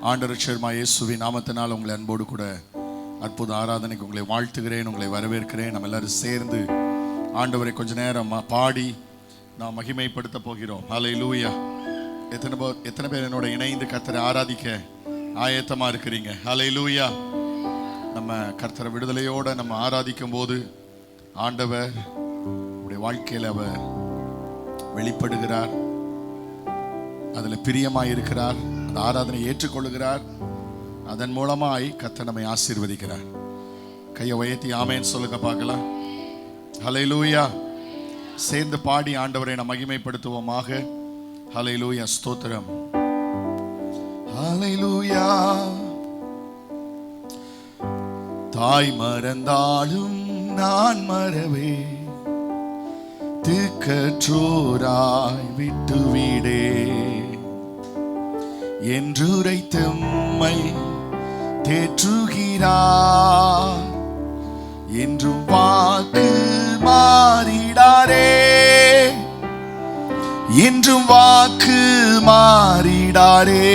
ஆண்டவர் ரட்சகருமாகிய இயேசுவின் நாமத்தினால் உங்களை அன்போடு கூட அற்புத ஆராதனைக்கு உங்களை வாழ்த்துகிறேன், உங்களை வரவேற்கிறேன். நம்ம எல்லாரும் சேர்ந்து ஆண்டவரை கொஞ்ச நேரம் பாடி நாம் மகிமைப்படுத்த போகிறோம். ஹல்லேலூயா. எத்தனை பேர் என்னோட இணைந்து கர்த்தரை ஆராதிக்க ஆயத்தமா இருக்கிறீங்க? ஹல்லேலூயா. நம்ம கர்த்தரை விடுதலையோட நம்ம ஆராதிக்கும் போது ஆண்டவர் உடைய வாழ்க்கையில் அவர் வெளிப்படுகிறார், அதில் பிரியமாய் இருக்கிறார், அந்த ஆராதனை ஏற்றுக்கொள்ளுகிறார். அதன் மூலமாய் கர்த்தர் நம்மை ஆசீர்வதிக்கிறார். கையை உயர்த்தி ஆமென் சொல்லுங்க பார்க்கலாம். ஹல்லேலூயா. சேர்ந்து பாடி ஆண்டவரை நாம் மகிமைப்படுத்துவோமாக. ஹல்லேலூயா. ஸ்தோத்திரம். ஹல்லேலூயா. தாய் மறந்தாலும் நான் மறவே, திக்கற்றோராய் விட்டுவிடே, என்றுரைத்தம்மை தேற்றுகிறார், என்றும் வாக்கு மாறிடாரே, என்றும் வாக்கு மாறிடாரே.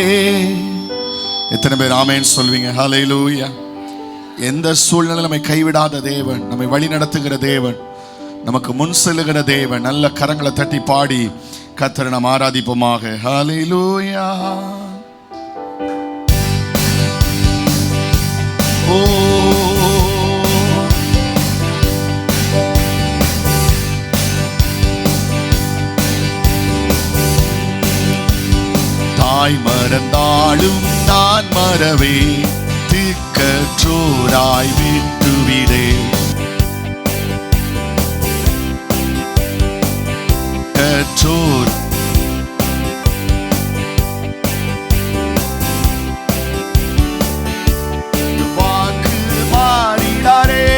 எத்தனை பேர் ஆமென் சொல்வீங்க? ஹல்லேலூயா. எந்த சூழ்நிலை நம்மை கைவிடாத தேவன், நம்மை வழி நடத்துகிற தேவன், நமக்கு முன் செல்லுகிற தேவன். நல்ல கரங்களை தட்டி பாடி கர்த்தரை நாம் ஆராதிப்போமாக. ஹல்லேலூயா. ஓ தாய் மறந்தாலும் நான் மறவே, திக்கற்றோராய் விட்டுவிடே, கற்றோர் வாக்கு மாறிடாரே,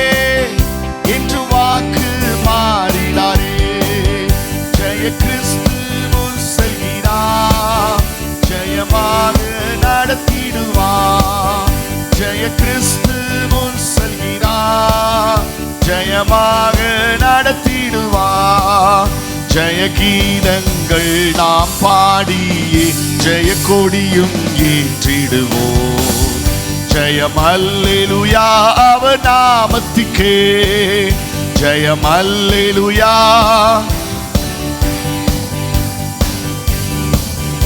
என்று வாக்கு மாறிடாரே. ஜெய கிறிஸ்து முன் செல்கிறார், ஜெயமாக நடத்திடுவார். ஜெய கிறிஸ்து முன் செல்கிறார், ஜெயமாக நடத்திடுவார். ஜெய கீதங்கள் நாம் பாடியே ஜெய கொடியும் ஏற்றிடுவோம். ஜெயம் அல்லேலூயா அவர் நாமத்திற்கே, ஜெயம் அல்லேலூயா.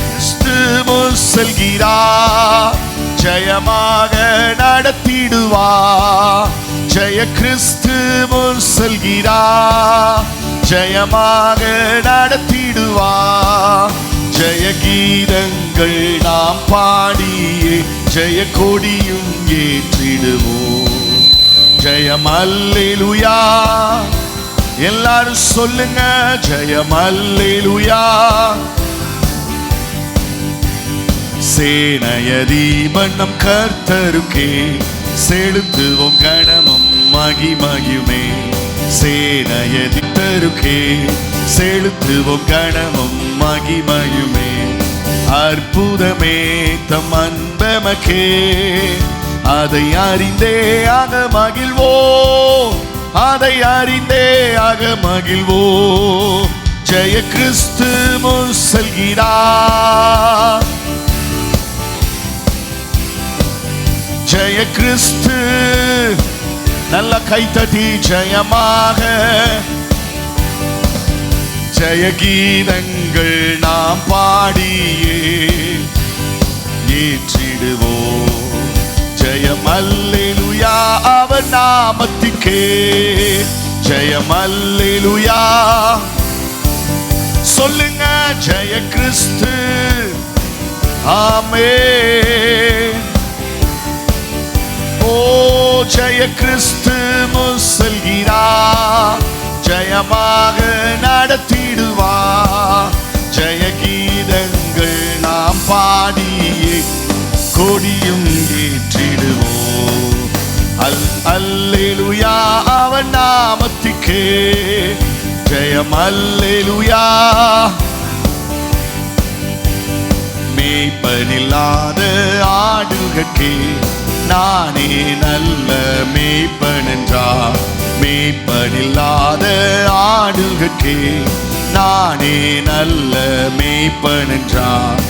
கிறிஸ்து முன் செல்கிறார், ஜெயமாக நடத்திடுவார். ஜெய கிறிஸ்து முன் செல்கிறார், ஜெயமாக நடத்திடுவார். ஜெய கீதங்கள் நாம் பாடியே ஜெய கொடியும் ஏற்றிடுவோம். ஜெயம் அல்லேலூயா. எல்லாரும் சொல்லுங்க, ஜெயம் அல்லேலூயா. சேனையதீபன் நம் கர்த்தருக்கே, செலுத்துவோம் கணமும் மகிமையுமே. சேனையதித்தருக்கே, செலுத்துவோம் கணமும் மகிமையுமே. அற்புதமே தம் அன்பமக்கே, அதை அறிந்தே ஆக மகிழ்வோ, அதை அறிந்தே ஆக மகிழ்வோ. ஜெய கிறிஸ்து முன் செல்கிறார், ஜெய கிறிஸ்து. நல்ல கைத்தட்டி ஜெயமாக ஜெய கீதங்கள் நாம் பாடியே ஏற்றிடுவோம். ஜெயம் அல்லேலூயா அவர் நாமத்திற்கே, ஜெயம் அல்லேலூயா. சொல்லுங்க, ஜெய கிறிஸ்து. ஆமென். ஓ ஜெய கிறிஸ்து முன் செல்கிறார், ஜெயமாக நடத்திடுவார். ஜெய கீதங்கள் நாம் பாடியே கொடியும் ஏற்றிடுவோம். அல்லேலூயா அவர் நாமத்திற்கே, ஜெயம் அல்லேலூயா. மேய்ப்பனில்லாத ஆடுகட்கே, நானே நல்ல மேய்ப்பன் என்றார். மேய்ப்பனில்லாத ஆடுகட்கே, நானே நல்ல மேய்ப்பன் என்றார்.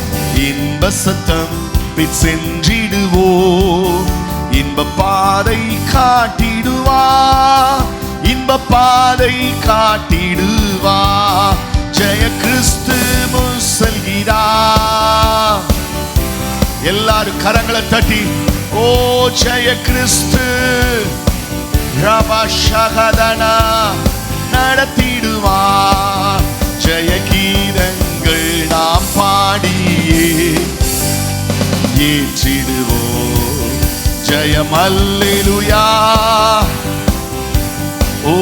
இன்ப சத்தம் பின் சென்றிடுவோம். இன்ப பாதை காட்டிடுவா, இன்ப பாதை காட்டிடுவா. ஜெய கிறிஸ்து முன் செல்கிறார். எல்லாரும் கரங்களை தட்டி ஓ ஜெய கிறிஸ்து ரபஷகதனா நடத்திடுவா. ஜெய கீதங்கள் நாம் பாடியே ஏற்றிடுவோம். ஜெயம் அல்லேலூயா, ஓ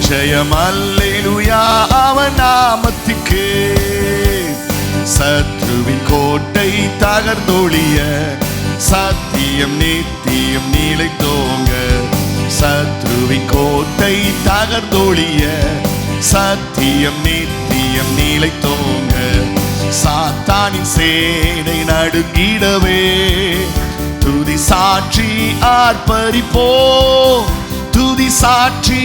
ஜெயம் அல்லேலூயா. அவன் நாமத்துக்கே சத்ருவின் கோட்டை தகர்ந்தொழிய, சத்தியம் நித்தியம் நிலைத்தோங்க. சத்ருவின் கோட்டை தகர்ந்தொழிய, சத்தியம் நித்தியம் நிலைத்தோங்க. சாத்தானின் சேனை நடுங்கிடவே துதி சாட்சி ஆர்ப்பரிப்போ, துதி சாட்சி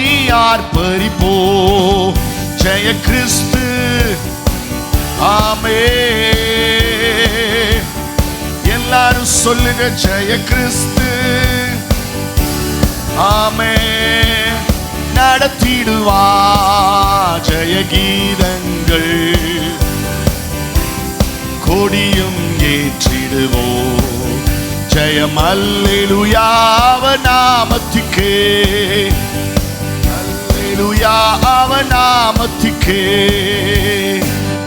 ஆர்ப்பரிப்போ. ஜெய கிறிஸ்து ஆமே. எல்லாரும் சொல்லுங்க ஜெய கிறிஸ்து ஆமே. நடத்திடுவா ஜெய கீதங்கள், கொடியும் ஏற்றிடுவோம். ஜெயம் அல்லேலூயா அவன் நாமத்துக்கே, அல்லேலூயா அவன் நாமத்துக்கே.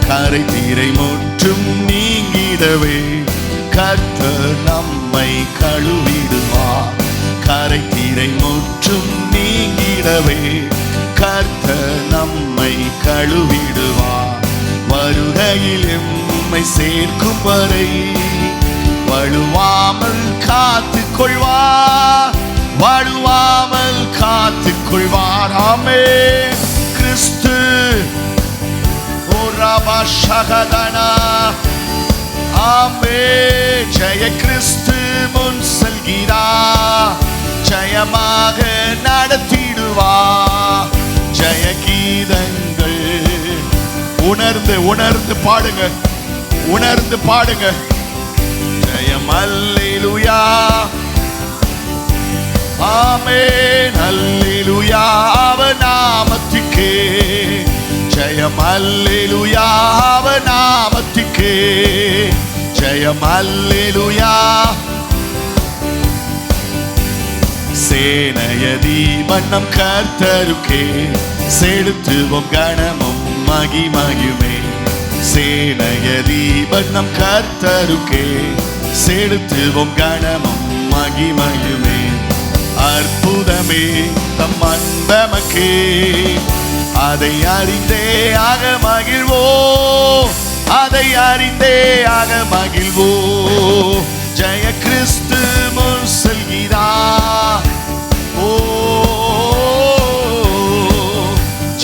கரை தீரை முற்றும் நீங்கிடவே கர்த்தர் நம்மை கழுவிடுவார். கரை தீரை முற்றும் நீங்கிடவே கர்த்தர் நம்மை கழுவிடுவார். வருகையில் எம்மை சேர்க்கும் வரை வழுவாமல் காத்துக் கொள்வார், வழுவாமல் காத்துக் கொள்வார். ஆமே கிறிஸ்து ஓ ரபஷகதனா ஆமே. ஜெய கிறிஸ்து முன் செல்கிறார், ஜெயமாக நடத்திடுவா. ஜெய கீதங்கள் உணர்ந்து உணர்ந்து பாடுங்க, உணர்ந்து பாடுங்க. ஜெயம் அல்லேலூயா ஆமென். அல்லேலூயா அவன் நாமத்துக்கே. ஜெயம் அல்லேலூயா அவன் நாமத்துக்கே. ஜெயம் அல்லேலூயா. சேனையதி வண்ணம் கர்த்தருக்கே செலுத்துவோம் கணமும் மகிமையுமே. சேனையதி வண்ணம் கர்த்தருக்கே செலுத்துவோம் கணமும் மகிமையுமே. அற்புதமே தம் அன்பமக்கே, அதை அறிந்தே ஆக மகிழ்வோ, அதை அறிந்தே ஆக மகிழ்வோ. ஜெய கிறிஸ்து முன் செல்கிறார், ஓ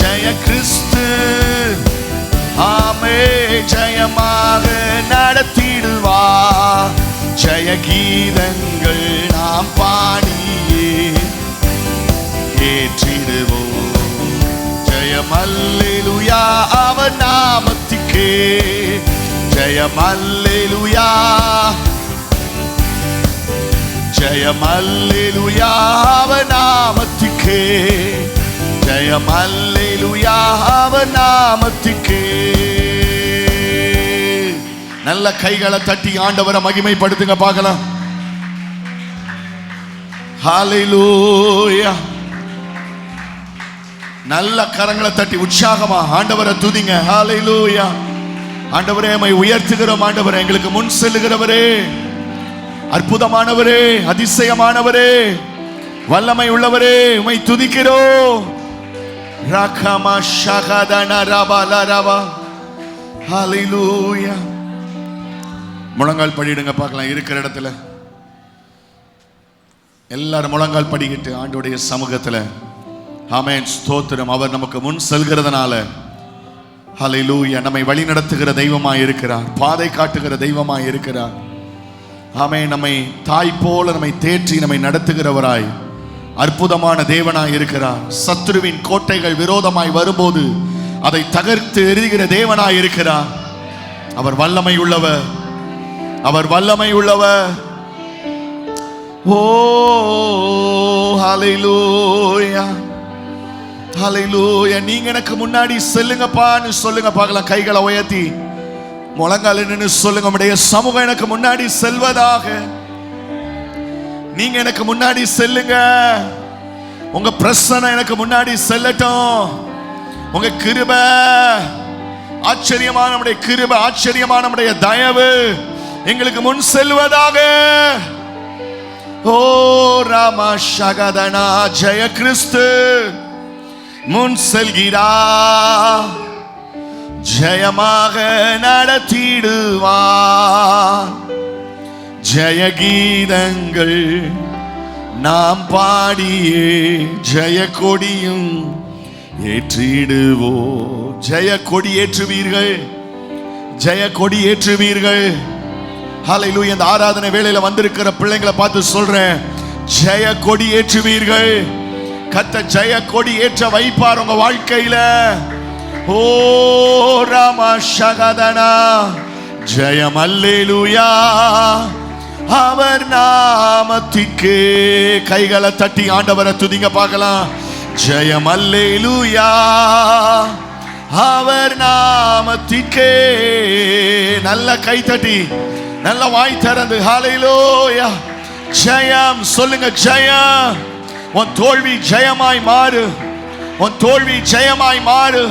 ஜெய கிறிஸ்து ஆமே. ஜெயமாக நடத்திடுவா. ஜெய கீதங்கள் நாம் பாடியே ஏற்றிடுவோம். ஜெயம் அல்லேலூயா அவன் நாமத்துக்கே. ஜெயம் அல்லேலூயா, ஜெயம் அல்லேலூயா அவன் நாமத்துக்கே. ஜெயம் அல்லேலூயா அவன் நாமத்துக்கே. நல்ல கைகளை தட்டி ஆண்டவரை மகிமைப்படுத்துங்க பார்க்கலாம். ஹல்லேலூயா. நல்ல கரங்களை தட்டி உற்சாகமா ஆண்டவரை துதிங்க. ஹல்லேலூயா. ஆண்டவரே உம்மை உயர்த்துகிறோம். ஆண்டவரே எங்களுக்கு முன் செல்லுகிறவரே, அற்புதமானவரே, அதிசயமானவரே, வல்லமை உள்ளவரே, உம்மை துதிக்கிறோம். ரகமா ஷகதன ரபல ரபா. ஹல்லேலூயா. முழங்கால் படிடுங்க பார்க்கலாம். இருக்கிற இடத்துல எல்லாரும் முழங்கால் படிக்கிட்டு ஆண்டவருடைய சமூகத்துல ஆமென் ஸ்தோத்திரம். அவர் நமக்கு முன் செல்கிறதுனால ஹல்லேலூயா நம்மை வழி நடத்துகிற தெய்வமாய் இருக்கிறார், பாதை காட்டுகிற தெய்வமாய் இருக்கிறார். ஆமென். நம்மை தாய் போல நம்மை தேற்றி நம்மை நடத்துகிறவராய் அற்புதமான தேவனாய் இருக்கிறார். சத்துருவின் கோட்டைகள் விரோதமாய் வரும்போது அதை தகர்த்து எறிகிற தேவனாய் இருக்கிறார். அவர் வல்லமை உள்ளவர், அவர் வல்லமை உள்ளவர். ஓ ஹல்லேலூயா, ஹல்லேலூயா. நீங்க எனக்கு முன்னாடி செல்லுங்கப்பான்னு சொல்லுங்க பார்க்கலாம். கைகளை உயர்த்தி முழங்கால நின்று சொல்லுங்க, நம்முடைய சமூகம் எனக்கு முன்னாடி செல்வதாக. நீங்க எனக்கு முன்னாடி செல்லுங்க. உங்க பிரசன்னம் எனக்கு முன்னாடி செல்லட்டும். உங்க கிருபை ஆச்சரியமான, நம்முடைய கிருபை ஆச்சரியமான, நம்முடைய தயவு எங்களுக்கு முன் செல்வதாக. ஓ ராமா ஷகதனா, ஜெய கிறிஸ்து முன் செல்கிறா, ஜெயமாக நடத்திடுவார். ஜெய கீதங்கள் நாம் பாடியே ஜெய கொடியும் ஏற்றிடுவோ. ஜெய கொடி ஏற்றுவீர்கள், ஜெய கொடி ஏற்றுவீர்கள். ஹல்லேலூயா. இந்த ஆராதனை வேளையில வந்திருக்கிற பிள்ளைங்களை பார்த்து சொல்றேன், ஜெய கொடி ஏற்றுவீர்கள். கர்த்தர் ஜெய கொடி ஏற்ற வைப்பார் உங்க வாழ்க்கையில. ஓ ராமா ஷகதனா, ஜெயம் அல்லேலூயா அவர் நாமத்திற்கு. கைகளை தட்டி ஆண்டவரை துதிங்க பார்க்கலாம். ஜெயம் அல்லேலூயா அவர் நாமத்திற்கு. நல்ல கை தட்டி, நல்ல வாய் திறந்து ஹல்லேலூயா ஜெயம் சொல்லுங்க. ஜெயம். உன் தோல்வி ஜெயமாய் மாறு, உன் தோல்வி ஜெயமாய் மாறு.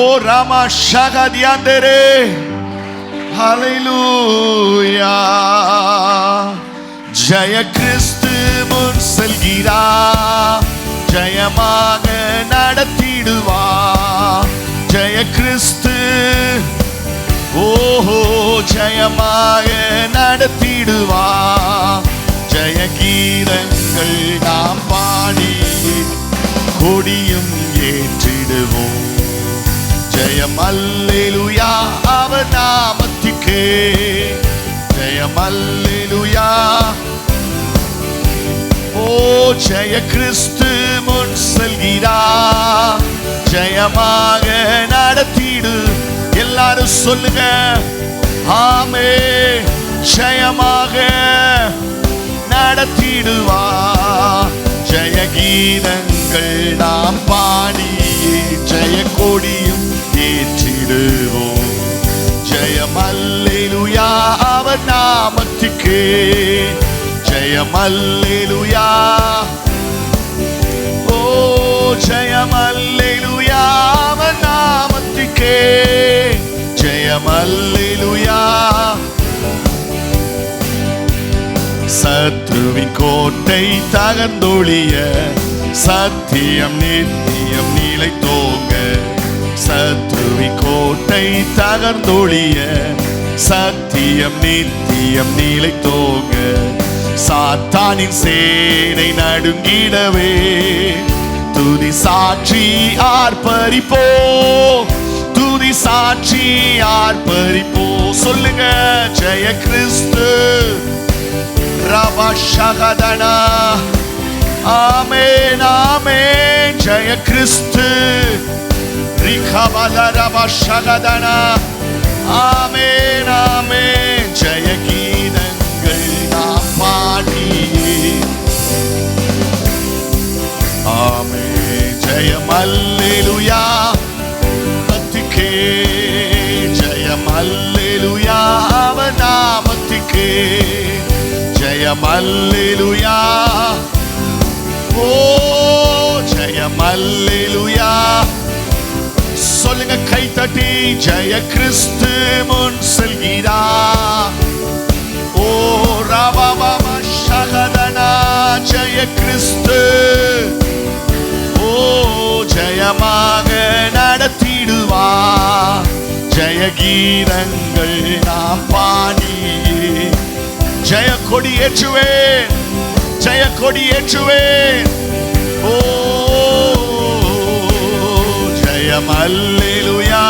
ஓ ராமா ஷகதியாந்தரே, ஹல்லேலூயா. ஜெய கிறிஸ்து முன் செல்கிறா, ஜெயமாக நடத்திடுவா. ஜெய கிறிஸ்து ஓஹோ ஜெயமாக நடத்திடுவா. ஜெய கீதங்கள் நாம் பாடி கொடியும் ஏற்றிடுவோம். ஜெயம் அல்லேலூயா அவர் நாமத்திற்கு. ஜெயம் அல்லேலூயா. ஓ ஜெய கிறிஸ்து முன் செல்கிறா, ஜெயமாக நடத்திடு. எல்லாரும் சொல்லுங்க ஆமே. ஜெயமாக நடத்திடுவா. ஜெய கீதங்கள் நாம் பாடி ஜெய கொடியும் ஏற்றிடுவோம். ஜெயம் அல்லேலூயா அவர் நாமத்திற்கு. ஜெயம் அல்லேலூயா. ஓ ஜெயம் அல்லேலூயா அவர் நாமத்திற்கு. ஜெயம் அல்லேலூயா. சத்ருவின் கோட்டை தகர்ந்தொழிய சத்தியம் நித்தியம் நிலைத்தோங்க. சத்ருவின் கோட்டை தகர்ந்தொழிய சத்தியம் நித்தியம் நிலைத்தோங்க. சாத்தானின் சேனை நடுங்கிடவே துதி சாட்சி ஆர்ப்பரிப்போ. துதி சாட்சி ஆர்ப்பரிப்போ. சொல்லுங்க ஜெய கிறிஸ்து. ரபா ஷகதனா, ஆமென் ஆமென். ஜெய கிறிஸ்து. ரிகபல ரபா ஷகதனா, ஆமென் ஆமென். ஜெய கீதங்கள் நாம் பாடி ஆமென். ஜெயம் அல்லேலூயா நாமத்திற்கு. ஜெயம் அல்லேலூயா அவர் நாமத்திற்கு. ஜெயம் அல்லேலூயா. ஓ ஜெயம் அல்லேலூயா. சொல்லுங்க கை தட்டி. ஜெய கிறிஸ்து முன் செல்கிறா. ஓ ராபாபா ஷகதனா. ஜெய கிறிஸ்து. ஓ ஜெயமாக நடத்திடுவா. ஜெய கீதங்கள் நாம் பாடி ஜெய கொடி ஏற்றுவேன். ஜெய கொடி ஏற்றுவேன். ஓ ஜெயம் அல்லேலூயா.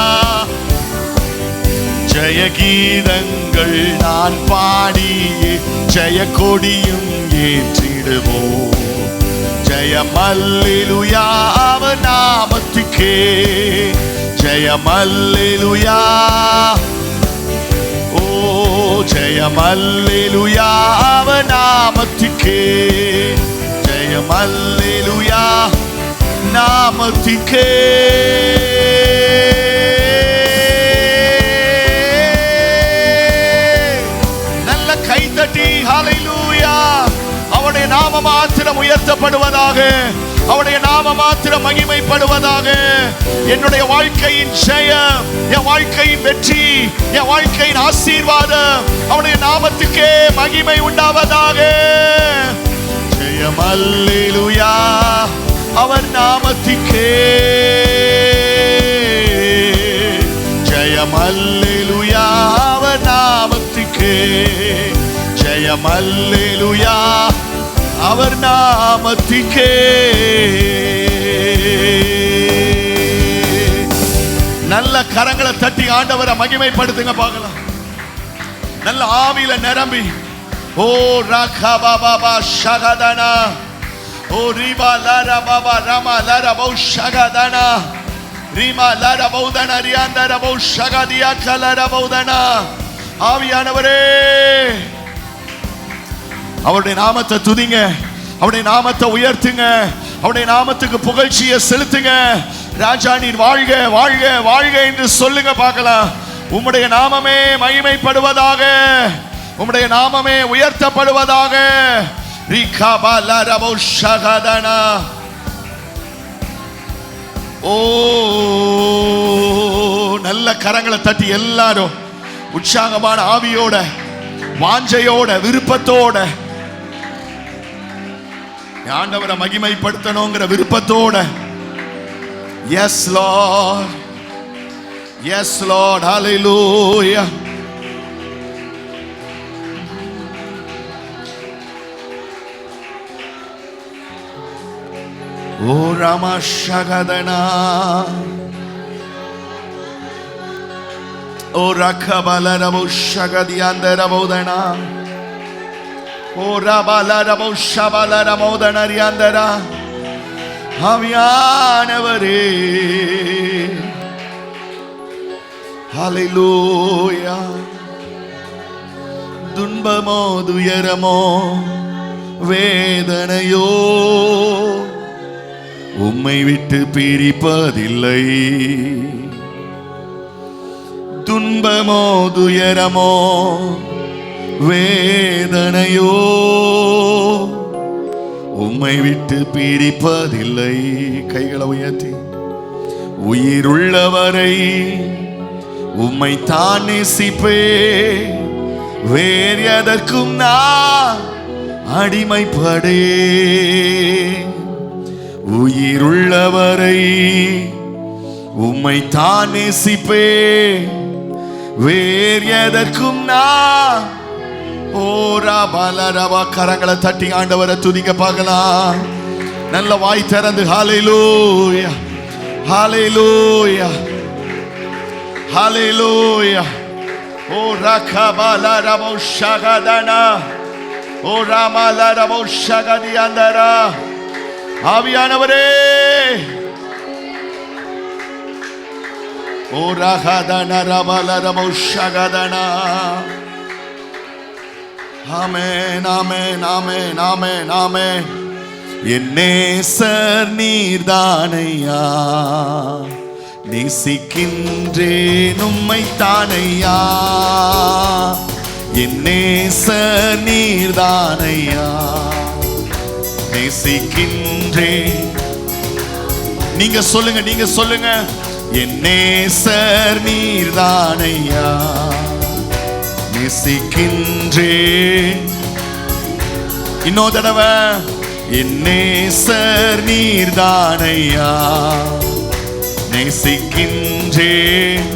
ஜெய கீதங்கள் நான் பாடி ஜெய கொடியும் ஏற்றிடுவோம். ஜெயம் அல்லேலூயா அவர் நாமத்திற்கு. ஜெயம் அல்லேலூயா. ஓ ஜெயம் அல்லேலூயா அவர் நாமத்துக்கே, ஜெயம் அல்லேலூயா நாமத்துக்கே. நல்ல கைதட்டி ஹல்லேலூயா. அவருடைய நாம மாத்திரம் உயர்த்தப்படுவதாக, அவருடைய நாம மாத்திரம் மகிமைப்படுவதாக. என்னுடைய வாழ்க்கையின் ஜெயம், என் வாழ்க்கையின் வெற்றி, என் வாழ்க்கையின் ஆசீர்வாதம் அவருடைய நாமத்துக்கே மகிமை உண்டாவதாக. ஜெயம் அல்லேலூயா அவர் நாமத்துக்கே, ஜெயம் அல்லேலூயா அவர் நாமத்துக்கே, ஜெயம் அல்லேலூயா அவர் நாமத்துக்கே. நல்ல கரங்களை தட்டி ஆண்டவரை மகிமைப்படுத்துங்க பார்க்கலாம். நல்ல ஆவியில நிரம்பி ஓ ராகா பாபா ஷகதனா, ஓ ரிபா லாரா பாபா ராமா லாரா பௌ ஷகதனா, ரிமா லாரா பௌதனா ரியாந்தரா பௌ ஷகதியா கலரா பௌதனா. ஆவியானவரே அவருடைய நாமத்தை துதிங்க, அவருடைய நாமத்தை உயர்த்துங்க, அவருடைய நாமத்துக்கு புகழ்ச்சியை செலுத்துங்க. ராஜா நீர் வாழ்க வாழ்க வாழ்க என்று சொல்லுங்க பார்க்கலாம். உம்முடைய நாமமே மகிமைப்படுவதாக, உம்முடைய நாமமே உயர்த்தப்படுவதாக. ஓ நல்ல கரங்களை தட்டி எல்லாரும் உற்சாகமான ஆவியோட, வாஞ்சையோட, விருப்பத்தோட ஆண்டவரை மகிமைப்படுத்தணுங்கிற விருப்பத்தோட. Yes Lord, yes Lord, hallelujah. O Rama Shagadana, O Rakabala Rabu Shagadianda Rabodana, O Rabala Rabu Shabala Ramodana Riandara. ஆவியானவரே ஹல்லேலூயா. துன்பமோ துயரமோ வேதனையோ உம்மை விட்டு பிரிப்பதில்லை. துன்பமோ துயரமோ வேதனையோ உம்மை விட்டு பிரிப்பதில்லை. கைகளை உயர்த்தி உயிருள்ளவரை உம்மை தான் நேசிப்பே, வேறு எதற்கும் நான் அடிமைப்படே. உயிருள்ளவரை உம்மை தான் நேசிப்பே, வேறு எதற்கும் நான். ஓ ராபாலா ராபா. கரங்களை தட்டி ஆண்டவரை துதிக்க பார்க்கலாம். நல்ல வாய் திறந்து ஹல்லேலூயா ஹல்லேலூயா ஹல்லேலூயா. ஓ ரகபாலா ராபோ ஷகதனா, ஓ ராமாலா ராபோ ஷகதியாந்தரா. ஆவியானவரே ஓ ரகதனா ராபாலா ராபோ ஷகதனா. ஆமென் ஆமென் ஆமென் ஆமென் ஆமென். என் நேசர் நீர்தானையா, நேசிக்கின்றேன் உம்மை தானையா. என் நேசர் நீர்தானையா, நேசிக்கின்றேன். நீங்க சொல்லுங்க, நீங்க சொல்லுங்க. என் நேசர் நீர்தானையா, நேசிக்கின்றேன். இன்னொரு தடவை. என் நேசர் நீர்தானையா, நேசிக்கின்றேன்.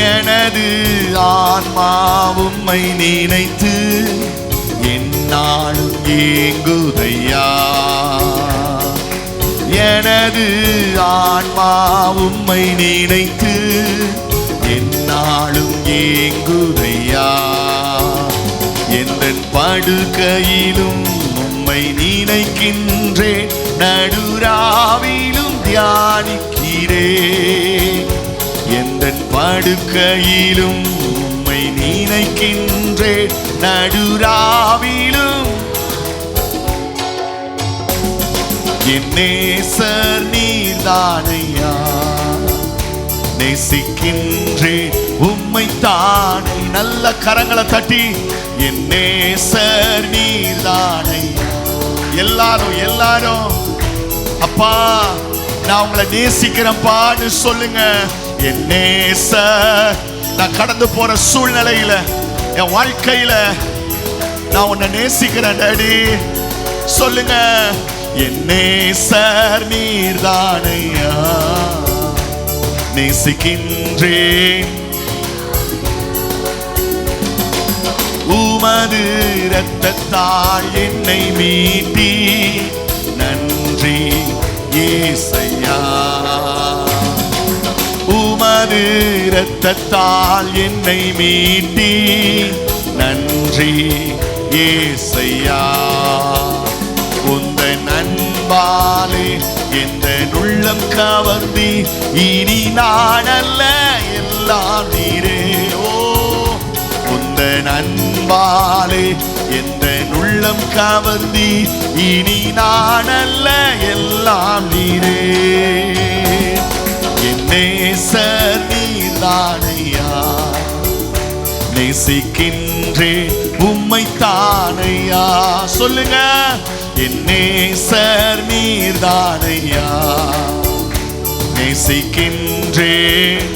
எனது ஆன்மா உம்மை நினைத்து எந்நாளும் ஏங்குதையா. எனது ஆன்மா உம்மை நினைத்து எந்நாளும் ஏங்குதையா. எந்தன் படுக்கையிலும் உம்மை நினைக்கின்றேன், நடுராவிலும் தியானிக்கிறேன். எந்தன் படுக்கையிலும் உம்மை நினைக்கின்றேன், நடுராவிலும் என் நேசர் நீர்தானையா, நேசிக்கின்றேன் உம்மை தானே. நல்ல கரங்களை தட்டி என் நேசர் நீர்தானையா. எல்லாரும் அப்பா நான் உங்களை நேசிக்கிறேன்பான்னு சொல்லுங்க. என் நேசர், நான் கடந்து போற சூழ்நிலையில என் வாழ்க்கையில நான் உன்னை நேசிக்கிறேன் டாடி சொல்லுங்க. என் நேசர் நீர்தானையா, நேசிக்கின்றேன் உமது இரத்தத்தால் என்னை மீட்டி, நன்றி ஏசையா. உமது இரத்தத்தால் என்னை மீட்டி, நன்றி ஏசையா. உந்தன் அன்பாலே எந்த உள்ளம் கவர்ந்தி, இனி நான் அல்ல எல்லாம் நீரே. ஓ உந்தன் அன்பாலே எந்த உள்ளம் கவர்ந்தி, இனி நான் அல்ல எல்லாம் நீரே. என் நேசர் நீர்தானையா, நேசிக்கின்றேன் உம்மை தானையா. சொல்லுங்க. என் நேசர் நீர்தானையா, நேசிக்கின்றேன்.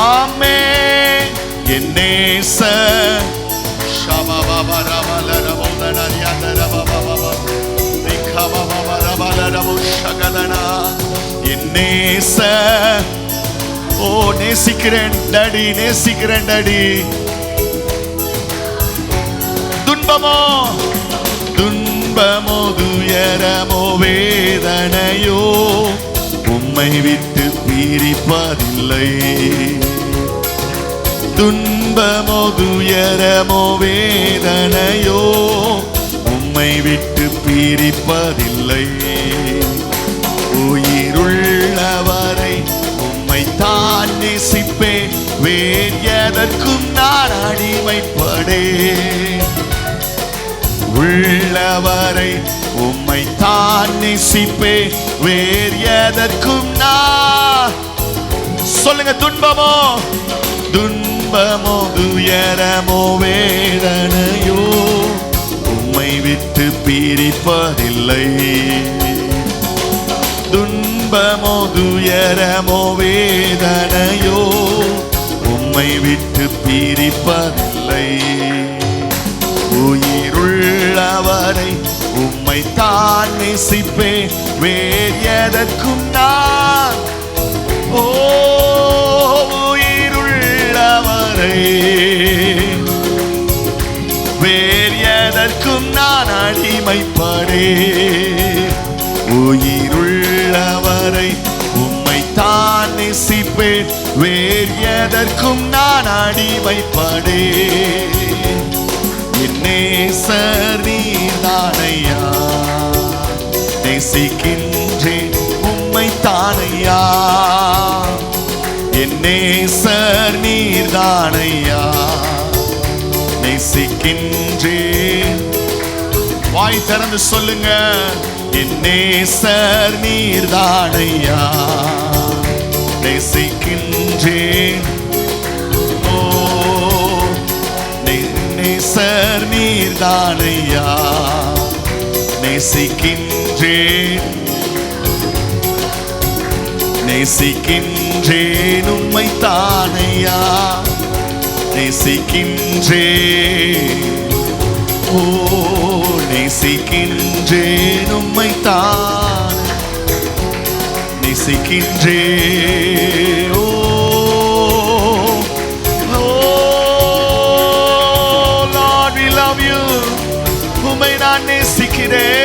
ஆமென். என் நேசர் என் நேசர். ஓ நேசிக்கிறேன் டாடி, நேசிக்கிறேன் டாடி. துன்பமோ துயரமோ வேதனையோ உம்மை விட்டு பிரிப்பதில்லை. துன்பமோ துயரமோ வேதனையோ உம்மை விட்டு பிரிப்பதில்லை. உயிருள்ளவரை உம்மை தான் நேசிப்பேன், வேறு எதற்கும் நான் அடிமைப்படேன். உள்ளவரை உம்மை தான் நேசிப்பேன், வேறு எதற்கும் நான். சொல்லுங்க. துன்பமோ துயரமோ வேதனையோ உம்மை விட்டு பிரிப்பதில்லை. துன்பமோ துயரமோ வேதனையோ உம்மை விட்டு பிரிப்பதில்லை. உயிருள்ளவரை உம்மை தான் நேசிப்பேன், வேறு எதற்கும் நான். ஓ உயிருள்ளவரை வேறு எதற்கும் நான் அடிமைப்படேன். உயிருள்ளவரை உம்மை தான் நேசிப்பேன், வேறு எதற்கும் நான் அடிமைப்படேன். என் நேசர் நீர்தானையா, நேசிக்கின்றேன் உம்மை தானையா. என் நேசர் நீர்தானையா, நேசிக்கின்றேன். வாய் திறந்து சொல்லுங்க. என் நேசர் நீர்தானையா, நேசிக்கின்றேன். ஓ நேசர் நீர்தானையா, நேசிக்கின்றேன். நேசிக்கின்றேன் உம்மை தானையா, நேசிக்கின்றேன். ஓ நேசிக்கின்றேன் உம்மை தான், நேசிக்கின்றேன். ஓ Lord we love you. உம்மை நான் நேசிக்கிறேன்,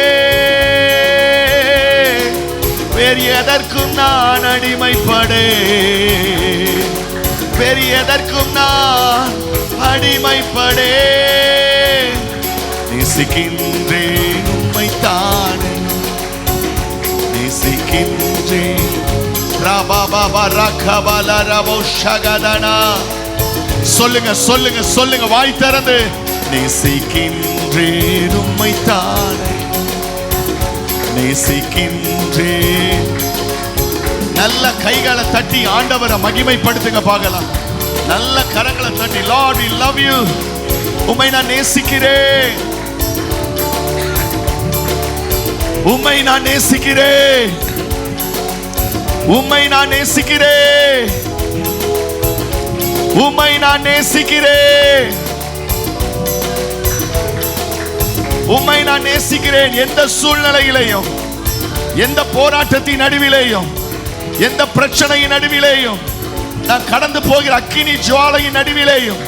வேறு எதற்கும் நான் அடிமைப்படேன். வேறு எதற்கும் நான் அடிமைப்படேன். நேசிக்கின்றேன் உம்மை தானே, நேசிக்கின்றேன். சொல்லுங்க சொல்லுங்க சொல்லுங்க வாய் திறந்து. நேசிக்கின்றேன் உம்மைத்தானே, நேசிக்கின்றேன். நல்ல கைகளை தட்டி ஆண்டவரை மகிமைப்படுத்துங்க பார்க்கலாம். நல்ல கரங்களை தட்டி, Lord we love you, உம்மை நான் நேசிக்கிறேன், உம்மை நான் நேசிக்கிறேன், உம்மை நான் நேசிக்கிறேன், உம்மை நான் நேசிக்கிறேன், உம்மை நான் நேசிக்கிறேன். எந்த சூழ்நிலையிலையும், எந்த போராட்டத்தின் நடுவிலேயும், எந்த பிரச்சனையின் நடுவிலேயும், நான் கடந்து போகிற அக்கினி ஜுவாலையின் நடுவிலேயும்,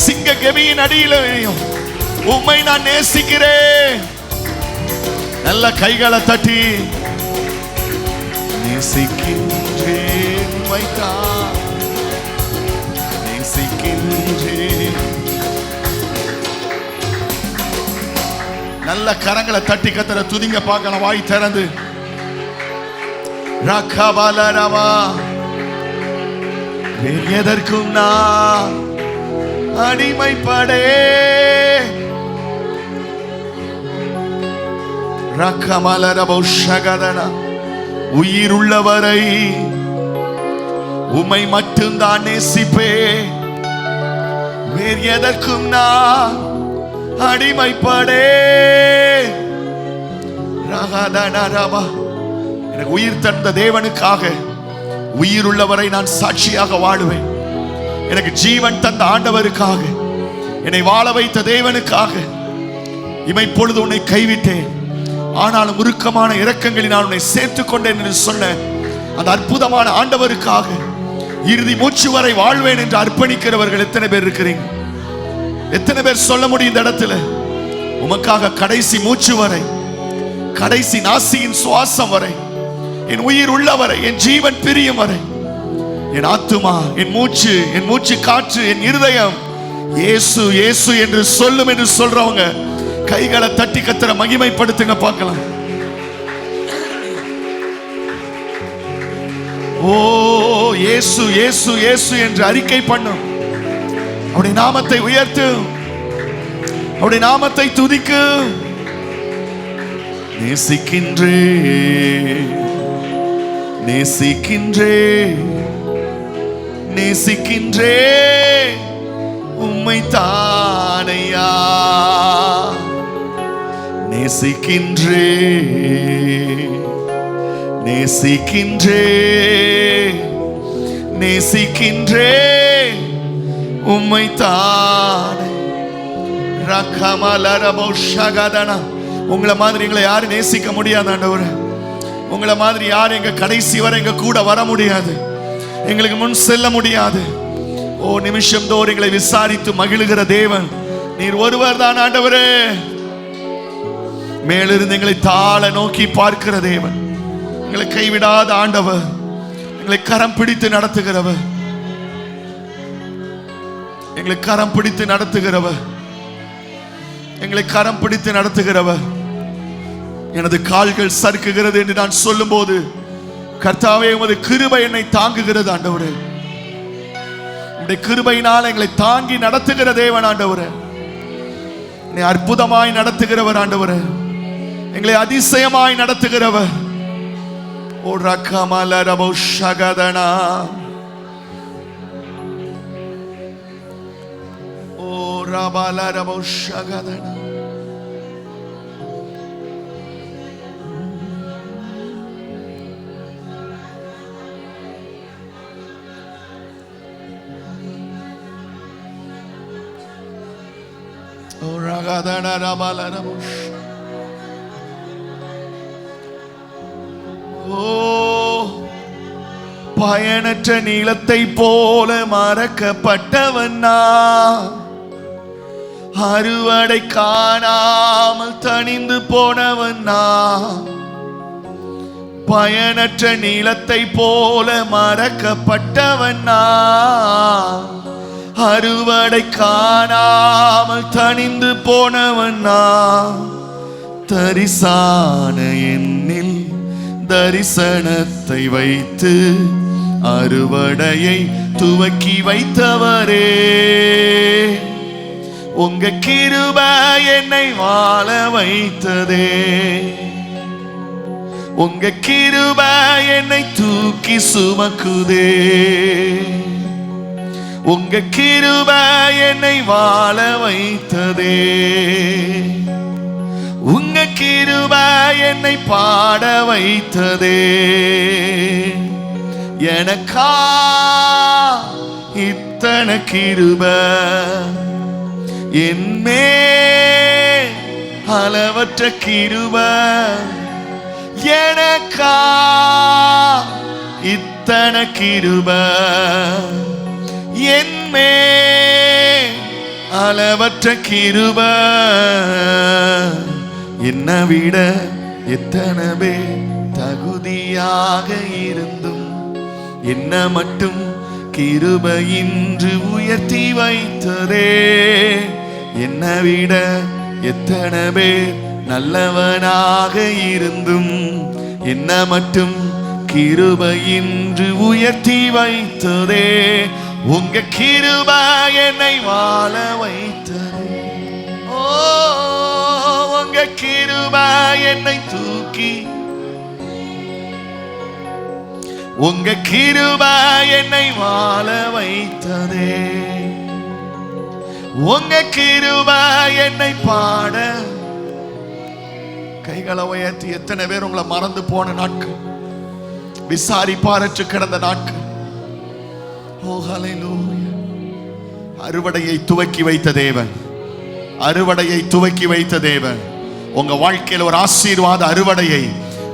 சிங்க கெபியின் அடியிலேயும் உம்மை நான் நேசிக்கிறேன். நல்ல கைகளை தட்டி நேசிக்கின்றேன், உம்மைத்தான் நேசிக்கின்றேன். நல்ல கரங்களை தட்டி கத்தரை துதிங்க பார்க்கலாம் வாய் திறந்து. ரகபலரவா எதற்கும் நான் அடிமைப்படே. ரகமலரபௌஷகதனா உயிர் உள்ளவரை உம்மை மட்டும்தான் நேசிப்பே. வேறு எதற்கும் நான் அடிமைப்படே. ரகதனரபா எனக்கு உயிர் தந்த தேவனுக்காக உயிர் உள்ளவரை நான் சாட்சியாக வாழுவேன். எனக்கு ஜீவன் தந்த ஆண்டவருக்காக, என்னை வாழ வைத்த தேவனுக்காக, இமைப்பொழுது உன்னை கைவிட்டேன் ஆனாலும் உருக்கமான இரக்கங்களில் நான் உன்னை சேர்த்துக் கொண்டேன் என்று சொன்ன அந்த அற்புதமான ஆண்டவருக்காக இறுதி மூச்சு வரை வாழ்வேன் என்று அர்ப்பணிக்கிறவர்கள் எத்தனை பேர் இருக்கிறீங்க? எத்தனை பேர் சொல்ல முடியும் இந்த இடத்துல, உமக்காக கடைசி மூச்சு வரை, கடைசி நாசியின் சுவாசம் வரை, என் உயிர் உள்ளவரை, என் ஜீவன் பிரியும் வரை, என் ஆத்துமா, என் மூச்சு காற்று, என் இருதயம் இயேசு இயேசு என்று சொல்லும் என்று சொல்றவங்க கைகளை தட்டி கத்தரை மகிமைப்படுத்துங்க பார்க்கலாம். ஓ இயேசு இயேசு இயேசு என்று அறிக்கை பண்ணும். அவருடைய நாமத்தை உயர்த்து, அவருடைய நாமத்தை துதிக்கு. நேசிக்கின்றே நேசிக்கின்றே நேசிக்கின்றே உம்மை தானையா. நேசிக்கின்றே நேசிக்கின்றே நேசிக்கின்றே உம்மை தானே. ரகமலரபௌஷகதனா உங்களை மாதிரி எங்களை யாரும் நேசிக்க முடியாது ஆண்டவரே. உங்களை மாதிரி யாரும் எங்க கடைசி வரை எங்க கூட வர முடியாது, எங்களுக்கு முன் செல்ல முடியாது. ஓ நிமிஷம் தோறும் எங்களை விசாரித்து மகிழுகிற தேவன் நீர் ஒருவர் தான் ஆண்டவரே. மேலிருந்து எங்களை தாழ நோக்கி பார்க்கிற தேவன், எங்களை கைவிடாத ஆண்டவர், எங்களை கரம் பிடித்து நடத்துகிறவர், எங்களை கரம் பிடித்து நடத்துகிறவர், எங்களை கரம் பிடித்து நடத்துகிறவர். எனது கால்கள் சறுக்குகிறது என்று நான் சொல்லும் போது கர்த்தாவே உமது கிருபை என்னை தாங்குகிறது ஆண்டவரே. உம்முடைய கிருபையினால் எங்களை தாங்கி நடத்துகிற தேவன் ஆண்டவரே. என்னை அற்புதமாய் நடத்துகிறவர் ஆண்டவரே, எங்களை அதிசயமாய் நடத்துகிறவர். ஓ ரகமலரபௌஷகதனா ஓ ரபலரபௌஷகதனா ஓ ரகதனா ரபலரபௌஷ. ஓ பயனற்ற நீளத்தை போல மறக்கப்பட்டவன் நான், அறுவடை காணாமல் தணிந்து போனவன் நான். பயனற்ற நீளத்தை போல மறக்கப்பட்டவன் நான், அறுவடை காணாமல் தணிந்து போனவன் நான். தரிசான என்னில் தரிசனத்தை வைத்து அறுவடையை துவக்கி வைத்தவரே, உங்க கிருபை என்னை வாழ வைத்ததே, உங்க கிருபை என்னை தூக்கி சுமக்குதே, உங்க கிருபை என்னை வாழ வைத்ததே, உங்க கிருபை என்னை பாட வைத்ததே. எனக்கா இத்தனை கிருபை, என்மே அளவற்ற கிருபை, எனக்கா இத்தனை கிருபை, என்மே அளவற்ற கிருபை. என்னை விட எத்தனை பேர் தகுதியாக இருந்தும் என்ன மட்டும் கிருபையின்றி உயர்த்தி வைத்ததே. என்னை விட எத்தனை பேர் நல்லவனாக இருந்தும் என்ன மட்டும் கிருபையின்றி உயர்த்தி வைத்ததே. உங்க கிருபை என்னை வாழ வைத்ததே. ஓ, உங்க கிருபை என்னை தூக்கி, உங்க கிருபை என்னை வாழ வைத்ததே, உங்க கிருபை என்னை பாட. கைகளை உயர்த்தி எத்தனை பேர் உங்களை மறந்து போன நாட்கள், விசாரிப்பாரற்று கிடந்த நாட்கள். ஓ ஹல்லேலூயா. அறுவடையை துவக்கி வைத்த தேவன், அறுவடையை துவக்கி வைத்த தேவன் உங்க வாழ்க்கையில் ஒரு ஆசீர்வாத அறுவடையை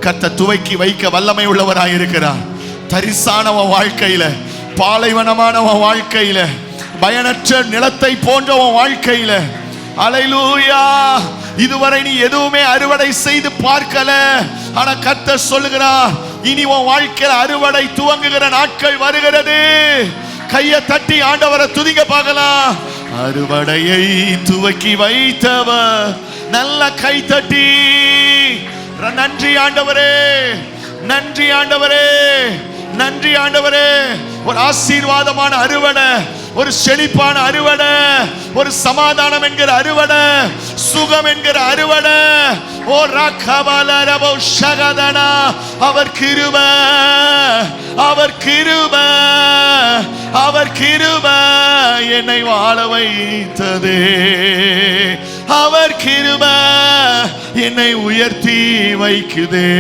கர்த்தர் துவக்கி வைக்க வல்லமை உள்ளவராய் இருக்கிறார். தரிசான வாழ்க்கையில, பாலைவனமான வாழ்க்கையில, பயனற்ற நிலத்தை போன்ற வாழ்க்கையில, அல்லேலூயா, இதுவரை நீ எதுவுமே அறுவடை செய்து பார்க்கல. ஆனா கர்த்தர் சொல்லுகிறார், இனி உன் வாழ்க்கையில அறுவடை துவங்குகிற நாட்கள் வருகிறது. கையை தட்டி ஆண்டவரை துதிக்க பார்க்கலாம். அறுவடையை துவக்கி வைத்தவர், நல்ல கை தட்டி நன்றி ஆண்டவரே, நன்றி ஆண்டவரே, நன்றி ஆண்டவரே. ஒரு ஆசீர்வாதமான அறுவடை, ஒரு செழிப்பான அறுவடை, ஒரு சமாதானம் என்கிற அறுவடை, சுகம் என்கிற அறுவடை. ஓ ரகபலரபோ ஷகதனா. அவர் கிருபை, அவர் கிருபை, அவர் கிருபை என்னை வாழ வைத்ததே. அவர் கிருபை என்னை உயர்த்தி வைக்குதே.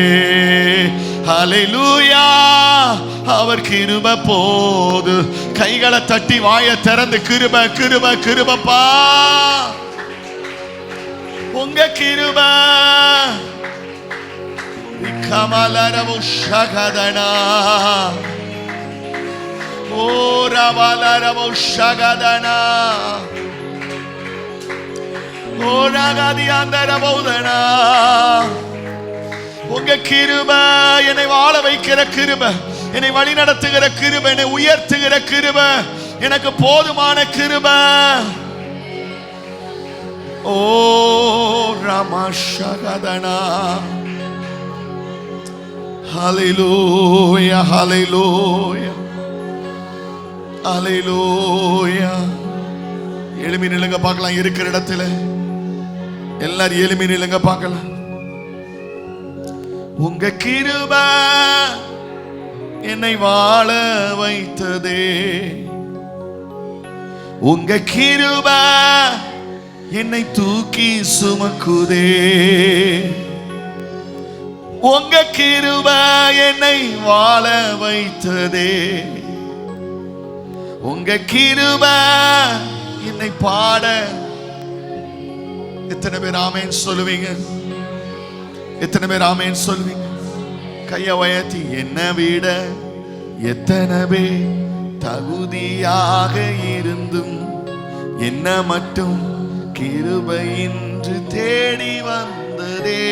ஹல்லேலூயா. அவர் கிருபை போது. கைகளை தட்டி வாயை திறந்து கிருபை கிருபை கிருபப்பா, உங்க கிருபை. கமலரவு ஷகதனா. ஓ ரவலரவு ஷகதனா. ஓ ரகதியாந்தரபௌதனா. உங்க கிருபை என்னை வாழ வைக்கிற கிருபை, என்னை வழி நடத்துகிற கிருபை, என்னை உயர்த்துகிற கிருபை, எனக்கு போதுமான கிருபை. ஓ ரமஷகதனா. ஹல்லேலூயா, ஹல்லேலூயா, ஹல்லேலூயா. எளிமை நிலங்க பார்க்கலாம். இருக்கிற இடத்துல எல்லாரும் எளிமை நிலங்க பார்க்கலாம். உங்க கிருபை என்னை வாழ வைத்ததே. உங்க கிருபை என்னை தூக்கி சுமக்குதே. உங்க கிருபை என்னை வாழ வைத்ததே. உங்க கிருபை என்னை பாட. எத்தனை பேர் ஆமென் சொல்லுவீங்க? எத்தனை பேர் ஆமென் சொல்லுவீங்க? கையை உயர்த்தி. என்னை விட எத்தனை பேர் தகுதியாக இருந்தும் என்ன மட்டும் கிருபையின்றி தேடி வந்ததே.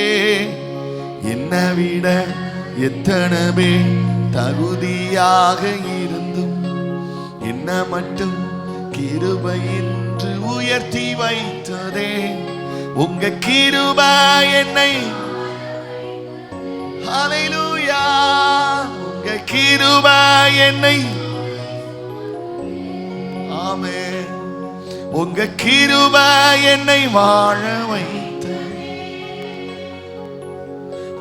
என்னை விட எத்தனை பேர் தகுதியாக இருந்தும் என்ன மட்டும் கிருபையின்றி உயர்த்தி வைத்ததே. உங்க கிருபை என்னை. ஹல்லேலூயா. உங்க கிருபை என்னை, ஆமென், உங்க கிருபை என்னை வாழ வைத்த,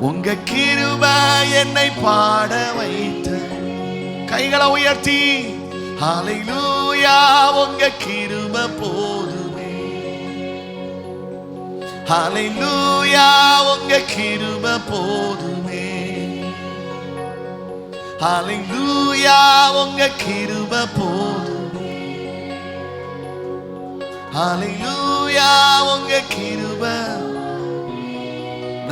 உங்க கிருபை என்னை பாட வைத்த. கைகளை உயர்த்தி ஹல்லேலூயா, உங்க கிருபை போதுமே. ஹல்லேலூயா, உங்க கிருபை போதுமே. ஹல்லேலூயா, உங்க கிருபை போதுமே. ஹல்லேலூயா, உங்க கிருபை.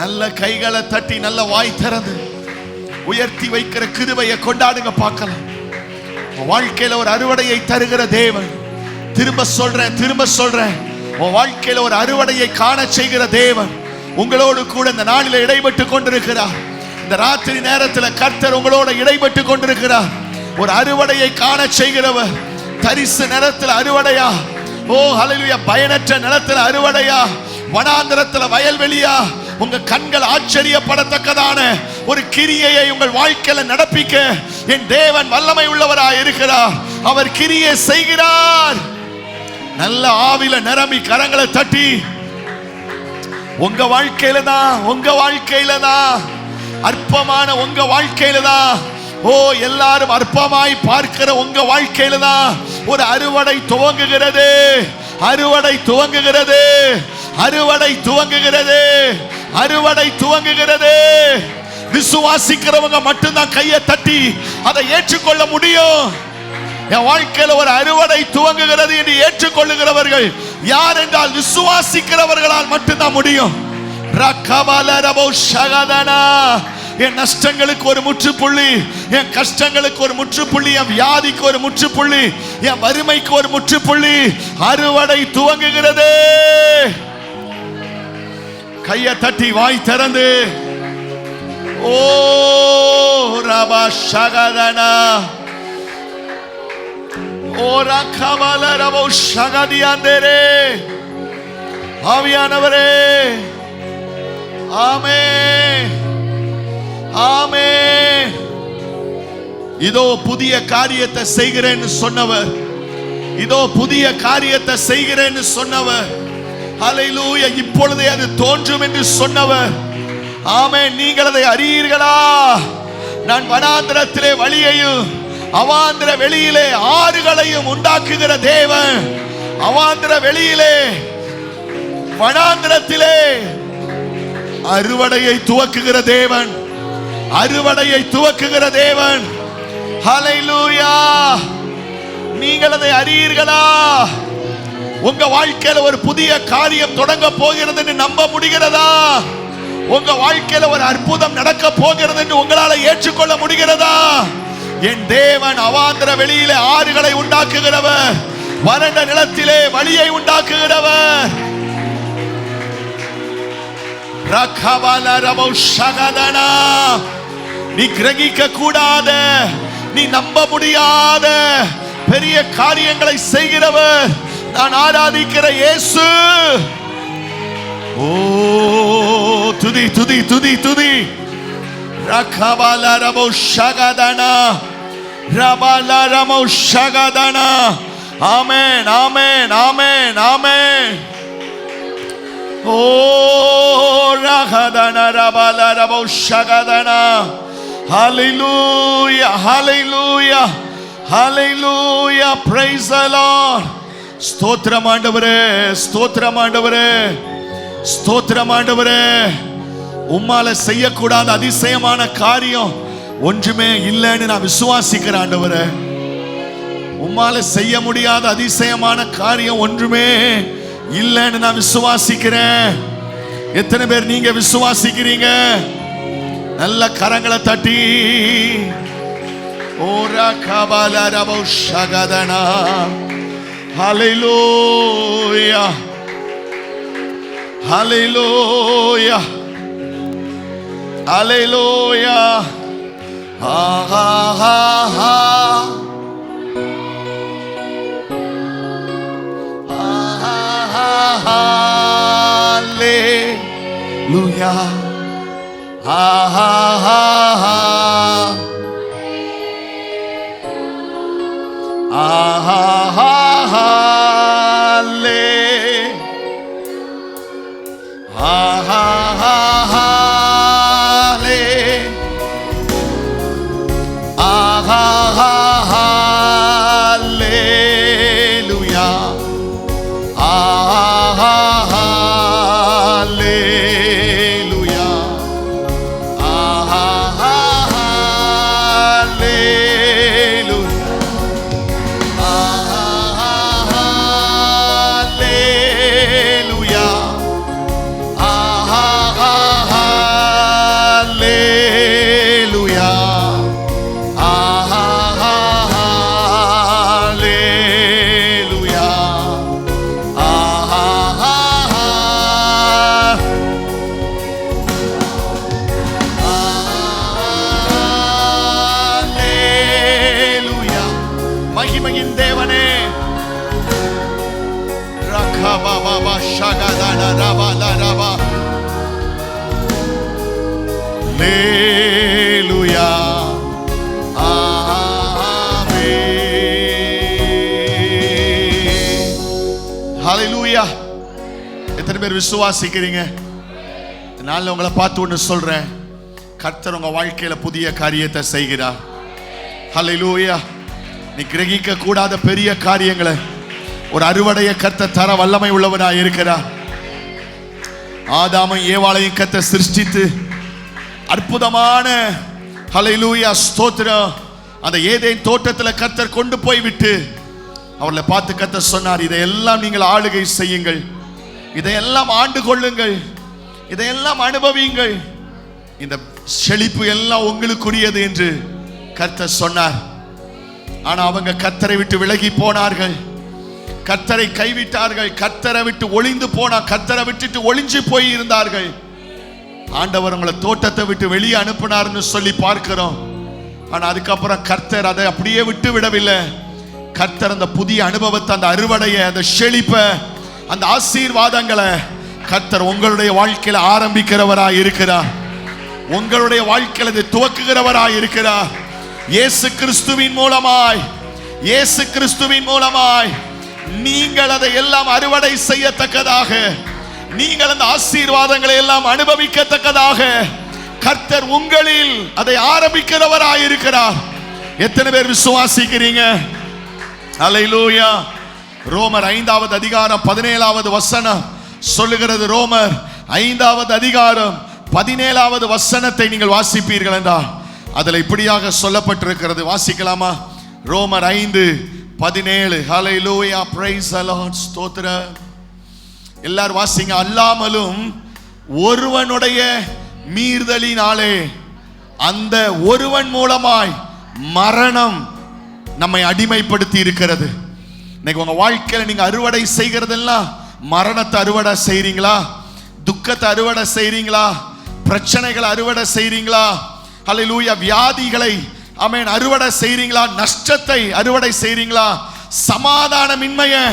நல்ல கைகளை தட்டி நல்ல வாய் திறந்து உயர்த்தி வைக்கிற கிருபையை கொண்டாடுங்க பார்க்கலாம். வாழ்க்கையில ஒரு அறுவடையை தருகிற தேவன். திரும்ப சொல்றேன், உன் வாழ்க்கையில ஒரு அறுவடையை காண செய்கிற தேவன் உங்களோடு கூட இந்த நாளில் இடைப்பட்டு கொண்டிருக்கிறார். இந்த ராத்திரி நேரத்தில் கர்த்தர் உங்களோட இடைப்பட்டு கொண்டிருக்கிறார். ஒரு அறுவடையை காண செய்கிறவர். தரிசு நிலத்தில் அறுவடையா? ஓ ஹல்லேலூயா. பயனற்ற நிலத்தில் அறுவடையா? வனாந்திரத்தில் வயல்வெளியா? உங்க கண்கள் ஆச்சரியப்படத்தக்கதான ஒரு கிரியையை உங்கள் வாழ்க்கையில நடப்பிக்க என் தேவன் வல்லமை உள்ளவராய் இருக்கிறார். அவர் கிரியை செய்கிறார். நல்ல ஆவில நிரம்பி கரங்களை தட்டி உங்க வாழ்க்கையில தான் அற்பமான உங்க வாழ்க்கையில தான், ஓ எல்லாரும் அற்பமாய் பார்க்கிற உங்க வாழ்க்கையில தான் ஒரு அறுவடை துவங்குகிறது. அறுவடை துவங்குகிறது. அறுவடை துவங்குகிறது. அறுவடை துவங்குகிறது. விசுவாசிக்கிறவங்க மட்டும்தான் கையை தட்டி அதை ஏற்றுக்கொள்ள முடியும். என் வாழ்க்கையில ஒரு அறுவடை துவங்குகிறது என்று ஏற்றுக்கொள்ளுகிறவர்கள் யார் என்றால் விசுவாசிக்கிறவர்களால் மட்டும்தான் முடியும். என் நஷ்டங்களுக்கு ஒரு முற்றுப்புள்ளி, என் கஷ்டங்களுக்கு ஒரு முற்றுப்புள்ளி, என் வியாதிக்கு ஒரு முற்றுப்புள்ளி, என் வறுமைக்கு ஒரு முற்றுப்புள்ளி. அறுவடை துவங்குகிறது. கையை தட்டி வாய் திறந்து ஓ ரபா ஷகதனா ஓ ரகமல ரபோ ஷகதியாந்தரே. ஆவியானவரே, ஆமென், ஆமென். இதோ புதிய காரியத்தை செய்கிறேன்னு சொன்னவர், இதோ புதிய காரியத்தை செய்கிறேன்னு சொன்னவர், ஹல்லேலூயா, இப்பொழுதே அது தோன்றும் என்று சொன்னவர், ஆமென். நீங்கள் அதை அறியீர்களா? நான் வனாந்திரத்திலே வழியையும் அவாந்திர வெளியிலே ஆறுகளையும் உண்டாக்குகிற தேவன். அவாந்திர வெளியிலே வனாந்திரத்திலே அறுவடையை துவக்குகிற தேவன். அறுவடையை துவக்குகிற தேவன். ஹல்லேலூயா. நீங்கள் அதை அறியீர்களா? உங்க வாழ்க்கையில ஒரு புதிய காரியம் தொடங்க போகிறது என்று நம்ப முடிகிறதா? உங்க வாழ்க்கையில ஒரு அற்புதம் நடக்க போகிறது என்று உங்களால ஏற்றுக்கொள்ள முடிகிறதா? என் தேவன் அவாந்திர வெளியிலே ஆறுகளை உண்டாக்குகிறவர். வறண்ட நிலத்திலே வழியை உண்டாக்குகிறவர். நீ கிரகிக்க கூடாத, நீ நம்ப முடியாத பெரிய காரியங்களை செய்கிறவர் நான் ஆராதிக்கிற இயேசு. ஓ துதி துதி துதி துதி. ரகபால ரபோ ஷகதனா, ரபால ரமோ ஷகதனா. ஆமென், ஆமென், ஆமென், ஆமென். ஓ ரகதனா ரபால ரபோ ஷகதனா. ஹல்லேலூயா, ஹல்லேலூயா, ஹல்லேலூயா. Praise the lord. ஸ்தோத்திரம் ஆண்டவரே, ஸ்தோத்திரம் ஆண்டவரே, ஸ்தோத்திரம் ஆண்டவரே. உம்மால செய்யக்கூடாத அதிசயமான காரியம் ஒன்றுமே இல்லைன்னு நான் விசுவாசிக்கிறேன் ஆண்டவரே. உம்மால செய்ய முடியாத அதிசயமான காரியம் ஒன்றுமே இல்லைன்னு நான் விசுவாசிக்கிறேன். எத்தனை பேர் நீங்க விசுவாசிக்கிறீங்க? நல்ல கரங்களை தட்டி ஓரா கபால ரபோ ஷகதனா. ஹல்லேலூயா, ஹல்லேலூயா, ஹல்லேலூயா. ஆஹா ஹா ஹா, ஆஹா ஹா, ஹல்லேலூயா. மகிமையின் தேவனே, ரகபபப ஷகதன ரபல ரப ஹல்லேலூயா ஆமென். ஹல்லேலூயா. எத்தனை பேர் விசுவாசிக்கிறீங்க? நான் உங்களை பார்த்து ஒன்று சொல்றேன், கர்த்தர் உங்க வாழ்க்கையில புதிய காரியத்தை செய்கிறார். ஹல்லேலூயா. நீ கிரகிக்க கூடாத பெரிய காரியங்களை ஒரு அறுவடையை கர்த்தர் தர வல்லமை உள்ளவனாய் இருக்கிறார். ஆதாமை ஏவாளையும் கர்த்தர் சிருஷ்டித்து அற்புதமான ஹல்லேலூயா ஸ்தோத்திரம் அந்த ஏதேன் தோட்டத்தில் கர்த்தர் கொண்டு போய் விட்டு அவர்களை பார்த்து கர்த்தர் சொன்னார், இதையெல்லாம் நீங்கள் ஆளுகை செய்யுங்கள், இதையெல்லாம் ஆண்டு கொள்ளுங்கள், இதையெல்லாம் அனுபவியுங்கள், இந்த செழிப்பு எல்லாம் உங்களுக்குரியது என்று கர்த்தர் சொன்னார். ஆனா அவங்க கர்த்தரை விட்டு விலகி போனார்கள், கர்த்தரை கைவிட்டார்கள், கர்த்தரை விட்டு ஒளிந்து போனார், கர்த்தரை விட்டுட்டு ஒளிஞ்சு போய் இருந்தார்கள். ஆண்டவர் உங்களை தோட்டத்தை விட்டு வெளியே அனுப்பினார்னு சொல்லி பார்க்கிறோம். ஆனா அதுக்கப்புறம் கர்த்தர் அதை அப்படியே விட்டு விடவில்லை. கர்த்தர் அந்த புதிய அனுபவத்தை, அந்த அறுவடையை, அந்த செழிப்பை, அந்த ஆசீர்வாதங்களை கர்த்தர் உங்களுடைய வாழ்க்கையில ஆரம்பிக்கிறவராய் இருக்கிறார். உங்களுடைய வாழ்க்கையில அதை துவக்குகிறவராய் இருக்கிறார். இயேசு கிறிஸ்துவின் மூலமாய், இயேசு கிறிஸ்துவின் மூலமாய் நீங்கள் அதை எல்லாம் அறுவடை செய்யத்தக்கதாக, நீங்கள் அந்த ஆசீர்வாதங்களை எல்லாம் அனுபவிக்கத்தக்கதாக கர்த்தர் உங்களில் அதை ஆரம்பிக்கிறவராய் இருக்கிறார். எத்தனை பேர் விசுவாசிக்கிறீங்க? அல்லேலூயா. ரோமர் 5வது அதிகாரம் 17வது வசனம் சொல்லுகிறது. ரோமர் 5வது அதிகாரம் 17வது வசனத்தை நீங்கள் வாசிப்பீர்கள் என்றால் அதுல இப்படியாக சொல்லப்பட்டிருக்கிறது. வாசிக்கலாமா? ரோமர் 5:17. ஹல்லேலூயா, பிரைஸ் தி லார்ட், ஸ்தோத்திரம். எல்லாரும் வாசிங்க. அல்லாமலும் ஒருவனுடைய மீறுதலினாலே அந்த ஒருவன் மூலமாய் மரணம் நம்மை அடிமைப்படுத்தி இருக்கிறது. இன்னைக்கு உங்க வாழ்க்கையில நீங்க அறுவடை செய்கிறதெல்லாம் மரணத்தை அறுவடை செய்றீங்களா? துக்கத்தை அறுவடை செய்றீங்களா? பிரச்சனைகளை அறுவடை செய்றீங்களா? ஹல்லேலூயா. வியாதிகளை ஆமென் அறுவடை செய்றீங்களா? நஷ்டத்தை அறுவடை செய்றீங்களா? சமாதானமின்மையை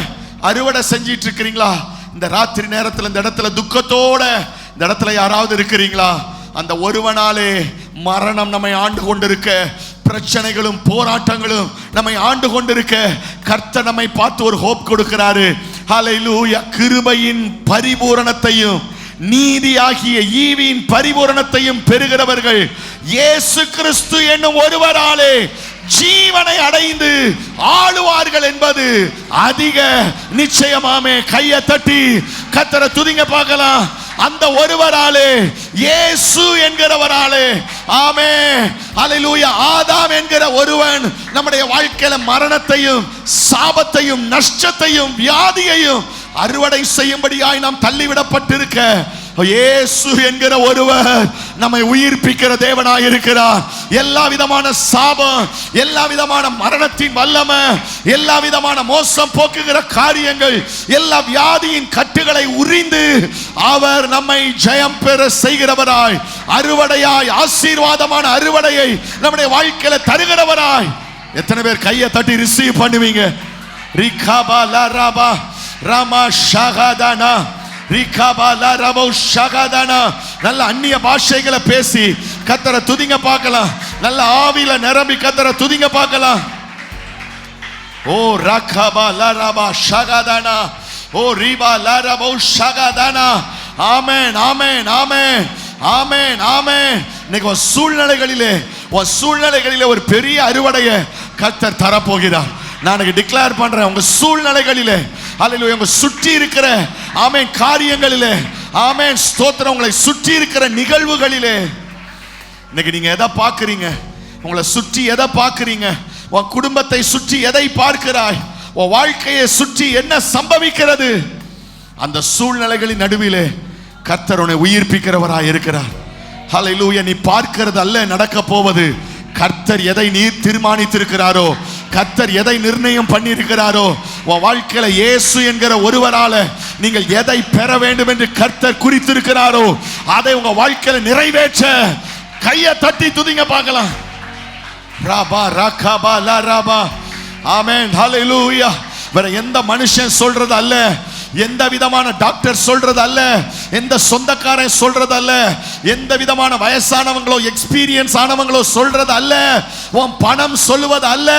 அறுவடை செஞ்சிட்டு இருக்கிறீங்களா? இந்த ராத்திரி நேரத்தில் இந்த இடத்துல துக்கத்தோட இந்த இடத்துல யாராவது இருக்கிறீங்களா? அந்த ஒருவனாலே மரணம் நம்மை ஆண்டு கொண்டிருக்க, பிரச்சனைகளும் போராட்டங்களும் நம்மை ஆண்டு கொண்டிருக்க கர்த்தர் நம்மை பார்த்து ஒரு ஹோப் கொடுக்கிறாரு. ஹல்லேலூயா. கிருபையின் பரிபூரணத்தையும் நீதியாகிய ஈவின் பரிபூரணத்தையும் பெறுகிறவர்கள் இயேசு கிறிஸ்து என்னும் ஒருவராலே ஜீவனை அடைந்து ஆளுவார்கள் என்பது அதிக நிச்சயமாமே. கையை தட்டி கர்த்தரை துதிங்க பார்க்கலாம். அந்த ஒருவராலே, இயேசு என்கிறவராலே, ஆமென், ஹல்லேலூயா. ஆதாம் என்கிற ஒருவன் நம்முடைய வாழ்க்கையில மரணத்தையும் சாபத்தையும் நஷ்டத்தையும் வியாதியையும் அறுவடை செய்யும்படியாய் நாம் தள்ளிவிடப்பட்டிருக்க இயேசு என்கிற ஒருவர் நம்மை உயிர்ப்பிக்கிற தேவனாய் இருக்கிறார். எல்லா விதமான சாபம், எல்லா விதமான மரணத்தின் வல்லமை, எல்லா விதமான மோசம் போக்குகிற காரியங்கள், எல்லா வியாதியின் கட்டுகளை உரிந்து அவர் நம்மை ஜெயம் பெற செய்கிறவராய், அறுவடையாய், ஆசீர்வாதமான அறுவடையை நம்முடைய வாழ்க்கையில தருகிறவராய். எத்தனை பேர் கையை தட்டி ரிசீவ் பண்ணுவீங்க? ரிகாபா லராபா ராமா ஷகதானா நல்ல அந்நிய பாஷைகளை பேசி கர்த்தரை துதிங்க பார்க்கலாம். நல்ல ஆவியில நிரம்பி கர்த்தரை துதிங்க பார்க்கலாம். ஓ ரகபா லரபா ஷகதனா, ஓ ரிபா லரபோ ஷகதனா. ஆமென் ஆமென் ஆமென் ஆமென் ஆமென். இன்னைக்கு சூழ்நிலைகளிலே ஒரு பெரிய அறுவடையை கர்த்தர் தரப்போகிறார். நான் டிக்ளேர் பண்றேன், உங்க சூழ்நிலைகளிலே, அல்லேலூயா, உங்க சுற்றி இருக்கிற ஆமென் காரியங்களிலே, ஆமென் ஸ்தோத்திரம், உங்களை சுற்றி இருக்கிற நிகழ்வுகளிலே இன்னைக்கு நீங்க எதை பார்க்கிறீங்க? உங்களை சுற்றி எதை பார்க்கிறீங்க? உன் குடும்பத்தை சுற்றி எதை பார்க்கிறாய்? உன் வாழ்க்கையை சுற்றி என்ன சம்பவிக்கிறது? அந்த சூழ்நிலைகளின் நடுவிலே கர்த்தர் உன்னை உயிர்ப்பிக்கிறவராய் இருக்கிறார். ஹல்லேலூயா. நீ பார்க்கிறது அல்ல நடக்க போவது. கர்த்தர் எதை நீ தீர்மானித்திருக்கிறாரோ, கர்த்தர் எதை நிர்ணயம் பண்ணியிருக்கிறாரோ, உன் வாழ்க்கையில இயேசு என்கிற ஒருவரால நீங்கள் எதை பெற வேண்டும் என்று கர்த்தர் குறித்திருக்கிறாரோ அதை உங்க வாழ்க்கையில நிறைவேற்ற கையை தட்டி துதிங்க பார்க்கலாம். ராபா ரகபா லரபா. ஆமென் ஹல்லேலூயா. வேற எந்த மனுஷன் சொல்றது அல்ல, எந்த விதமான டாக்டர் சொல்றது அல்ல, எந்த சொந்தக்காரன் சொல்றது அல்ல, எந்த விதமான வயசானவங்களோ எக்ஸ்பீரியன்ஸ் ஆனவங்களோ சொல்றது அல்ல, உன் பணம் சொல்லுவது அல்ல,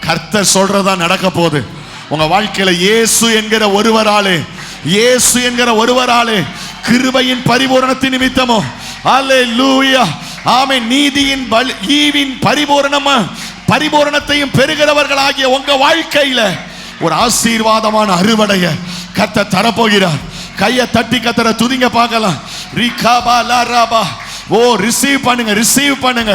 கர்த்தர் சொல்றதா நடக்க போகுது. உங்க வாழ்க்கையில இயேசு என்கிற ஒருவராலே, இயேசு என்கிற ஒருவராலே கிருபையின் பரிபூரணத்தின் நிமித்தமோ, அல்லேலூயா, ஆமென், நீதியின் ஈவின் பரிபூரணத்தையும் பெறுகிறவர்களாகிய உங்க வாழ்க்கையில ஒரு ஆசீர்வாதமான அறுவடைய கர்த்தர் தரப்போகிறார். கையை தட்டி கர்த்தரை துதிங்க பார்க்கலாம். ரிகபா லரபா. ஓ ரிசீவ் பண்ணுங்க, ரிசீவ் பண்ணுங்க,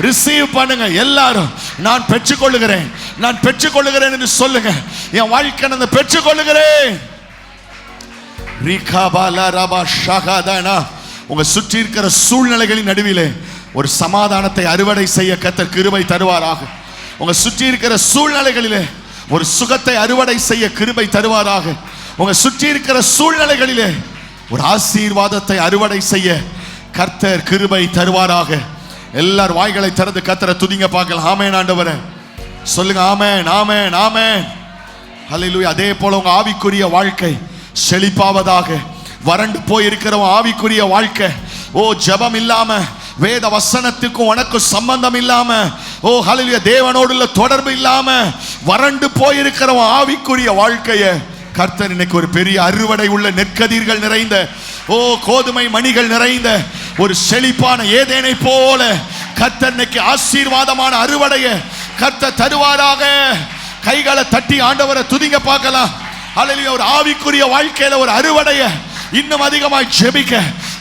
ரிசீவ் பண்ணுங்க. எல்லாரும் நான் பெற்றுக்கொள்ளுகிறேன், நான் பெற்றுக்கொள்ளுகிறேன் என்று சொல்லுங்க. என் வாழ்க்கை நான் பெற்றுக்கொள்ளுகிறேன். ரிகபா லரபா ஷகதனா. உங்க சுற்றி இருக்கிற சூழ்நிலைகளின் நடுவிலே ஒரு சமாதானத்தை அறுவடை செய்ய கர்த்தர் கிருபை தருவாராக. உங்க சுற்றி இருக்கிற சூழ்நிலைகளிலே ஒரு சுகத்தை அறுவடை செய்ய கிருபை தருவாராக. உங்க சுற்றி இருக்கிற சூழ்நிலைகளிலே ஒரு ஆசீர்வாதத்தை அறுவடை செய்ய கர்த்தர் கிருபை தருவாராக. எல்லார் வாய்களை திறந்து கர்த்தரை துதிங்க பார்க்கலாம். ஆமென் ஆண்டவரே சொல்லுங்க. ஆமென் ஆமென் ஆமென் ஹல்லேலூயா. அதே போல உங்க ஆவிக்குரிய வாழ்க்கை செழிப்பாவதாக. வறண்டு போய் இருக்கிற ஆவிக்குரிய வாழ்க்கை, ஓ ஜெபம் இல்லாம, வேத வசனத்துக்கும் உனக்கு சம்பந்தம் இல்லாம, ஓ ஹல்லேலூயா, தேவனோடு உள்ள தொடர்பு இல்லாம வறண்டு போயிருக்கிற ஆவிக்குரிய வாழ்க்கையை கர்த்தர் இன்னைக்கு ஒரு பெரிய அறுவடை உள்ள நெற்கதிர்கள் நிறைந்த, ஓ கோதுமை மணிகள் நிறைந்த ஒரு செழிப்பான ஏதேனை போல கர்த்தர் இன்னைக்கு ஆசீர்வாதமான அறுவடையை கர்த்தர் தருவாராக. கைகளை தட்டி ஆண்டவரை துதிங்க பார்க்கலாம். ஹல்லேலூயா. ஒரு ஆவிக்குரிய வாழ்க்கையில ஒரு அறுவடையை, இன்னும் அதிகமாய் ஜெபிக்க,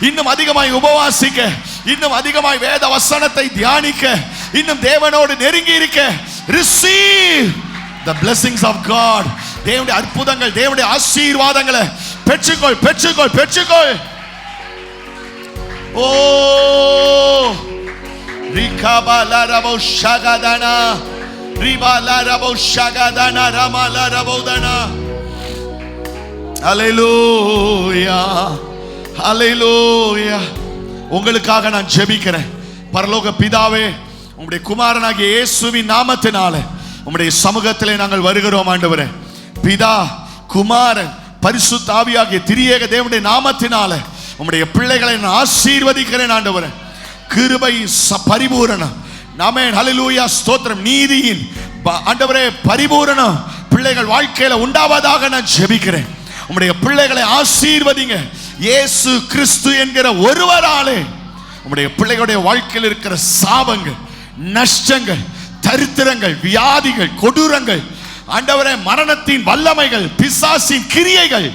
இன்னும் அதிகமாய் உபவாசிக்க, இன்னும் அதிகமாய் வேத வசனத்தை தியானிக்க, இன்னும் தேவனோடு நெருங்கி இருக்க. receive the blessings of God. தேவனுடைய அற்புதங்கள், தேவனுடைய ஆசீர்வாதங்களை பெற்றுக்கொள், பெற்றுக்கொள், பெற்றுக்கொள். ஓ ரிகபா லரபோ ஷகதனா, ரிபா லரபோ ஷகதனா, ரமா லரபோதனா. ஹல்லேலூயா ஹல்லேலூயா. உங்களுக்காக நான் ஜெபிக்கிறேன். பரலோக பிதாவே, உம்முடைய குமாரனாகிய இயேசுவின் நாமத்தினால உம்முடைய சமூகத்திலே நாங்கள் வருகிறோம் ஆண்டவரே. பிதா, குமாரன், பரிசுத்த ஆவியாகிய திரியேக தேவனுடைய நாமத்தினால உம்முடைய பிள்ளைகளை நான் ஆசீர்வதிக்கிறேன் ஆண்டவரே. கிருபை பரிபூரணம், ஆமென் ஹல்லேலூயா, ஸ்தோத்திரம், நீதியின் ஆண்டவரே பரிபூரணம் பிள்ளைகள் வாழ்க்கையில உண்டாவதாக நான் ஜெபிக்கிறேன். உம்முடைய பிள்ளைகளை ஆசீர்வதிங்க. இயேசு கிறிஸ்து என்கிற ஒருவராலே உம்முடைய பிள்ளைகளுடைய வாழ்க்கையில் இருக்கிற சாபங்கள், நஷ்டங்கள், தரித்திரங்கள், வியாதிகள், கொடூரங்கள், ஆண்டவரே மரணத்தின் வல்லமைகள், பிசாசின் கிரியைகள்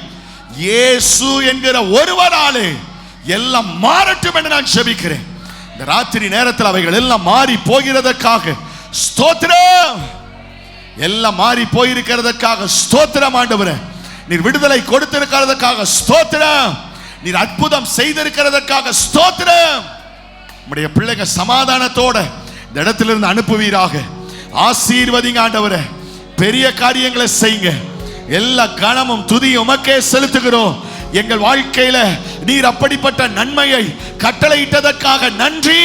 இயேசு என்கிற ஒருவராலே எல்லாம் மாறட்டும் என்று நான் ஜெபிக்கிறேன். இந்த ராத்திரி நேரத்தில் அவைகள் எல்லாம் மாறி போகிறதற்காக ஸ்தோத்திரம். எல்லாம் மாறி போயிருக்கிறதற்காக ஸ்தோத்திரம் ஆண்டவரே. நீர் விடுதலை கொடுத்திருக்கிறதற்காக ஸ்தோத்திரம். நீர் அற்புதம் செய்திருக்கிறதற்காக ஸ்தோத்திரம். நம்முடைய பிள்ளைகள் சமாதானத்தோட இந்த இடத்திலிருந்து அனுப்புவீராக. ஆசீர்வதிங்க ஆண்டவரே. பெரிய காரியங்களை செய்யுங்க. எல்லா கனமும் துதியும் உமக்கே செலுத்துகிறோம். எங்கள் வாழ்க்கையில நீர் அப்படிப்பட்ட நன்மையை கட்டளையிட்டதற்காக நன்றி.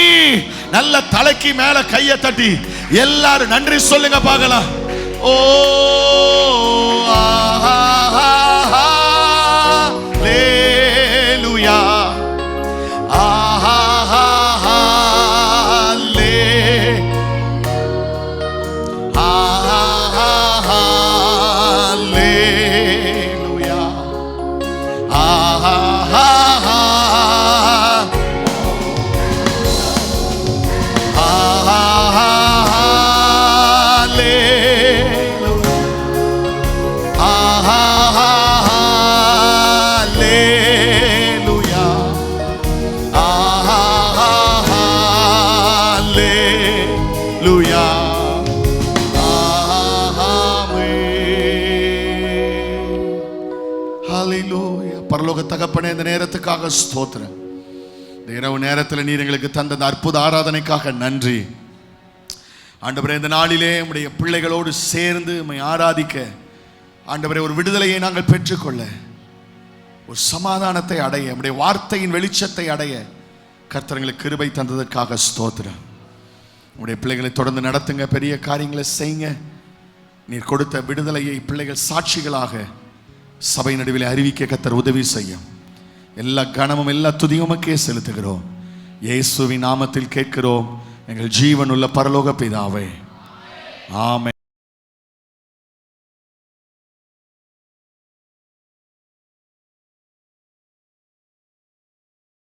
நல்ல தலைக்கு மேல கையை தட்டி எல்லாரும் நன்றி சொல்லுங்க பார்க்கலாம். ஓ பரலோக தகப்பனே, இந்த நேரத்துக்காக ஸ்தோத்திரம். இந்த இரவு நேரத்தில் நீர் எங்களுக்கு தந்த இந்த அற்புத ஆராதனைக்காக நன்றி ஆண்டவரே. இந்த நாளிலே உம்முடைய பிள்ளைகளோடு சேர்ந்து உம்மை ஆராதிக்க ஆண்டவரே ஒரு விடுதலையை நாங்கள் பெற்றுக்கொள்ள, ஒரு சமாதானத்தை அடைய, உம்முடைய வார்த்தையின் வெளிச்சத்தை அடைய கர்த்தர் எங்களுக்கு கிருபை தந்ததற்காக ஸ்தோத்திரம். உம்முடைய பிள்ளைகளை தொடர்ந்து நடத்துங்க, பெரிய காரியங்களை செய்யுங்க. நீர் கொடுத்த விடுதலையை பிள்ளைகள் சாட்சிகளாக சபை நடுவில் அறிவிக்க கர்த்தர் உதவி செய்யும். எல்லா கனமும் எல்லா துதியுமக்கே செலுத்துகிறோம். இயேசுவின் நாமத்தில் கேட்கிறோம் எங்கள் ஜீவனுள்ள பரலோக பிதாவே, ஆமென்.